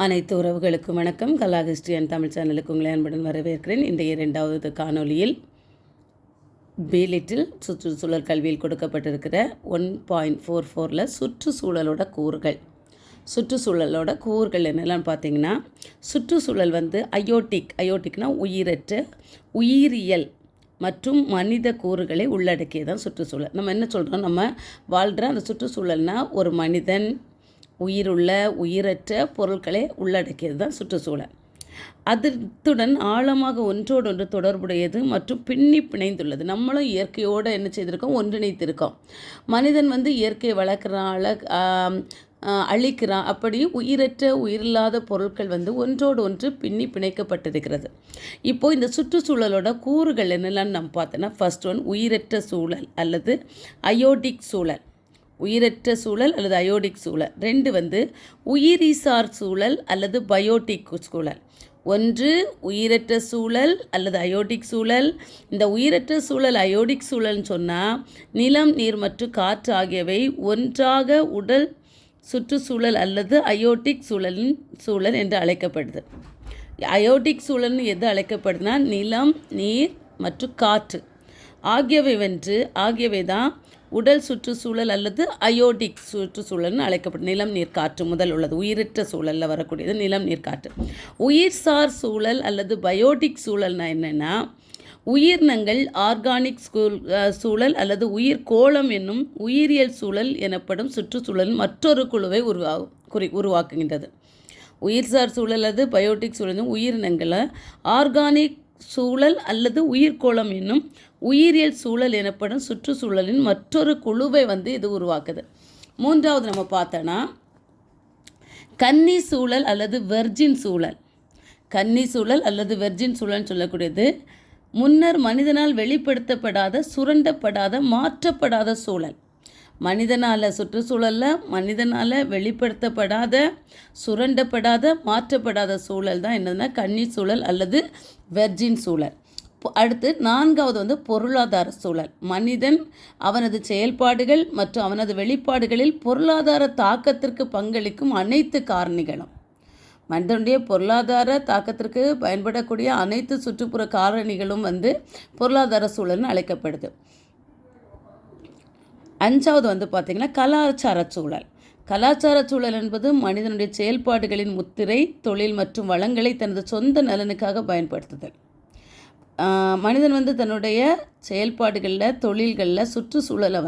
அனைத்து உறவுகளுக்கும் வணக்கம். கலா ஹிஸ்ட்ரி அண்ட் தமிழ் சேனலுக்கு உங்களை அன்புடன் வரவேற்கிறேன். இன்றைய 2வது காணொலியில் பிலிட்டில் சுற்றுச்சூழல் கல்வியில் கொடுக்கப்பட்டிருக்கிற 1.44 சுற்றுச்சூழலோட கூறுகள். சுற்றுச்சூழலோட கூறுகள் என்னெல்லாம் பார்த்தீங்கன்னா, சுற்றுச்சூழல் அயோட்டிக்னா உயிரற்ற உயிரியல் மற்றும் மனித கூறுகளை உள்ளடக்கியதான் சுற்றுச்சூழல். நம்ம என்ன சொல்கிறோம், நம்ம வாழ்கிற அந்த சுற்றுச்சூழல்னால் ஒரு மனிதன், உயிருள்ள உயிரற்ற பொருட்களை உள்ளடக்கியது தான் சுற்றுச்சூழல். அதுடன் ஆழமாக ஒன்றோடொன்று தொடர்புடையது மற்றும் பிணைந்துள்ளது. நம்மளும் இயற்கையோடு என்ன செய்திருக்கோம், ஒன்றிணைத்திருக்கோம். மனிதன் இயற்கையை வளர்க்குறான், அழிக்கிறான். அப்படி உயிரற்ற உயிரில்லாத பொருட்கள் ஒன்றோடு ஒன்று பிணைக்கப்பட்டிருக்கிறது. இப்போது இந்த சுற்றுச்சூழலோட கூறுகள் என்னெல்லாம் நம்ம பார்த்தோன்னா, ஃபர்ஸ்ட் ஒன் உயிரற்ற சூழல் அல்லது அயோடிக் சூழல். உயிரற்ற சூழல் அல்லது அயோடிக் சூழல். 2 உயிரிசார் சூழல் அல்லது பயோட்டிக் சூழல். 1 உயிரற்ற சூழல் அல்லது அயோடிக் சூழல். இந்த உயிரற்ற சூழல் அயோடிக் சூழல்னு சொன்னால் நிலம், நீர் மற்றும் காற்று ஆகியவை ஒன்றாக உடல் சுற்றுச்சூழல் அல்லது அயோடிக் சூழல் என்று அழைக்கப்படுது. அயோடிக் சூழல்னு எது அழைக்கப்படுதுன்னா, நிலம், நீர் மற்றும் காற்று ஆகியவை தான் உடல் சுற்றுச்சூழல் அல்லது அயோடிக் சுற்றுச்சூழல்னு அழைக்கப்படும். நிலம், நீர், காற்று முதல் உள்ளது. உயிரற்ற சூழலில் வரக்கூடியது நிலம், நீர், காற்று. உயிர்சார் சூழல் அல்லது பயோட்டிக் சூழல்னா என்னென்னா, உயிரினங்கள் ஆர்கானிக் சூழல் அல்லது உயிர்கோளம் என்னும் உயிரியல் சூழல் எனப்படும் சுற்றுச்சூழல் மற்றொரு குழுவை உருவாக்குகின்றது. உயிர்சார் சூழல் அல்லது பயோட்டிக் சூழல் உயிரினங்களை ஆர்கானிக் சூழல் அல்லது உயிர்கோளம் என்னும் உயிரியல் சூழல் எனப்படும் சுற்றுச்சூழலின் மற்றொரு குழுவை இது உருவாக்குது. 3வது நம்ம பார்த்தோன்னா, கன்னி சூழல் அல்லது வெர்ஜின் சூழல். கன்னி சூழல் அல்லது வெர்ஜின் சூழல்னு சொல்லக்கூடியது முன்னர் மனிதனால் வெளிப்படுத்தப்படாத, சுரண்டப்படாத, மாற்றப்படாத சூழல். சுற்றுச்சூழலில் மனிதனால் வெளிப்படுத்தப்படாத, சுரண்டப்படாத, மாற்றப்படாத சூழல் தான் என்னதுன்னா கன்னி சூழல் அல்லது வெர்ஜின் சூழல். அடுத்து 4வது பொருளாதார சூழல். மனிதன் அவனது செயல்பாடுகள் மற்றும் அவனது வெளிப்பாடுகளில் பொருளாதார தாக்கத்திற்கு பங்களிக்கும் அனைத்து காரணிகளும். மனிதனுடைய பொருளாதார தாக்கத்திற்கு பயன்படக்கூடிய அனைத்து சுற்றுப்புற காரணிகளும் பொருளாதார சூழல்னு அழைக்கப்படுது. 5வது பார்த்திங்கன்னா கலாச்சார சூழல். கலாச்சார சூழல் என்பது மனிதனுடைய செயல்பாடுகளின் முத்திரை, தொழில் மற்றும் வளங்களை தனது சொந்த நலனுக்காக பயன்படுத்துதல். மனிதன் தன்னுடைய செயல்பாடுகளில், தொழில்களில் சுற்றுச்சூழலை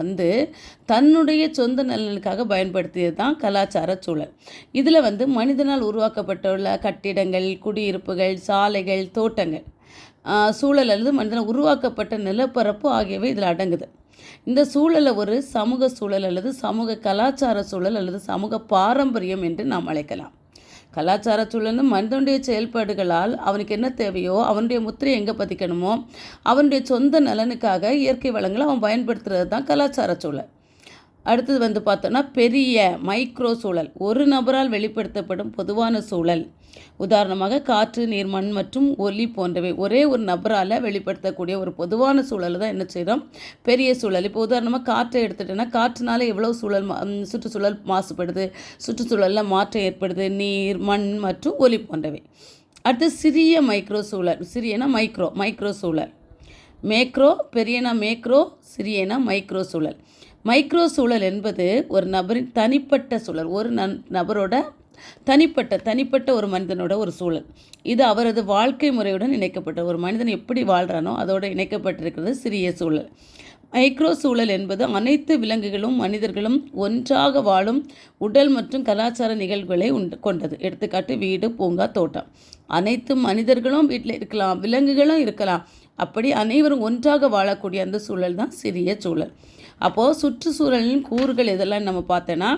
தன்னுடைய சொந்த நலனுக்காக பயன்படுத்தியது தான் கலாச்சார சூழல். இதில் மனிதனால் உருவாக்கப்பட்டுள்ள கட்டிடங்கள், குடியிருப்புகள், சாலைகள், தோட்டங்கள், சூழல் அல்லது மனிதனால் உருவாக்கப்பட்ட நிலப்பரப்பு ஆகியவை இதில் அடங்குது. இந்த சூழலை ஒரு சமூக சூழல் அல்லது சமூக கலாச்சார சூழல் அல்லது சமூக பாரம்பரியம் என்று நாம் அழைக்கலாம். கலாச்சார சூழல்னு மனிதனுடைய செயல்பாடுகளால் அவனுக்கு என்ன தேவையோ, அவனுடைய முத்திரை எங்கே பதிக்கணுமோ, அவனுடைய சொந்த நலனுக்காக இயற்கை வளங்களை அவன் பயன்படுத்துறது தான் கலாச்சார சூழல். அடுத்தது பார்த்தோன்னா பெரிய மைக்ரோ சூழல். ஒரு நபரால் வெளிப்படுத்தப்படும் பொதுவான சூழல். உதாரணமாக காற்று, நீர், மண் மற்றும் ஒலி போன்றவை ஒரே ஒரு நபரால் வெளிப்படுத்தக்கூடிய ஒரு பொதுவான சூழலை தான் என்ன செய்கிறோம், பெரிய சூழல். இப்போ உதாரணமாக காற்றை எடுத்துட்டோன்னா, காற்றுனால எவ்வளோ சுற்றுச்சூழல் மாசுபடுது, சுற்றுச்சூழலில் மாற்றம் ஏற்படுது, நீர், மண் மற்றும் ஒலி போன்றவை. அடுத்து சிறிய மைக்ரோ சூழல். சிறியனா மைக்ரோ சூழல். மேக்ரோ, பெரியனா மேக்ரோ, சிறியனா மைக்ரோ சூழல். மைக்ரோ சூழல் என்பது ஒரு நபரின் தனிப்பட்ட சூழல். ஒரு நபரோட தனிப்பட்ட ஒரு மனிதனோட ஒரு சூழல். இது அவரது வாழ்க்கை முறையுடன் இணைக்கப்பட்ட, ஒரு மனிதன் எப்படி வாழ்கிறானோ அதோடு இணைக்கப்பட்டிருக்கிறது சிறிய சூழல். மைக்ரோ சூழல் என்பது அனைத்து விலங்குகளும் மனிதர்களும் ஒன்றாக வாழும் உடல் மற்றும் கலாச்சார நிகழ்வுகளை கொண்டது. எடுத்துக்காட்டு வீடு, பூங்கா, தோட்டம். அனைத்து மனிதர்களும் வீட்டில் இருக்கலாம், விலங்குகளும் இருக்கலாம். அப்படி அனைவரும் ஒன்றாக வாழக்கூடிய அந்த சூழல் தான் சிறிய சூழல். அப்போது சுற்றுச்சூழலின் கூறுகள் எதெல்லாம் நம்ம பார்த்தோன்னா,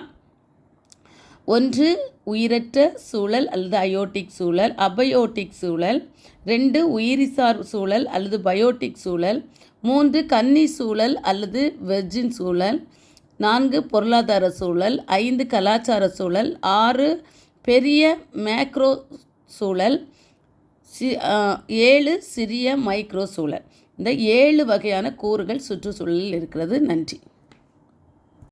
1 உயிரற்ற சூழல் அல்லது அயோட்டிக் சூழல், அபயோட்டிக் சூழல். 2 உயிரிசார் சூழல் அல்லது பயோட்டிக் சூழல். 3 கன்னி சூழல் அல்லது வெர்ஜின் சூழல். 4 பொருளாதார சூழல். 5 கலாச்சார சூழல். 6 பெரிய மேக்ரோ சூழல். 7 சிறிய மைக்ரோ சூழல். இந்த 7 வகையான கூறுகள் சுற்றுச்சூழலில் இருக்கிறது. நன்றி.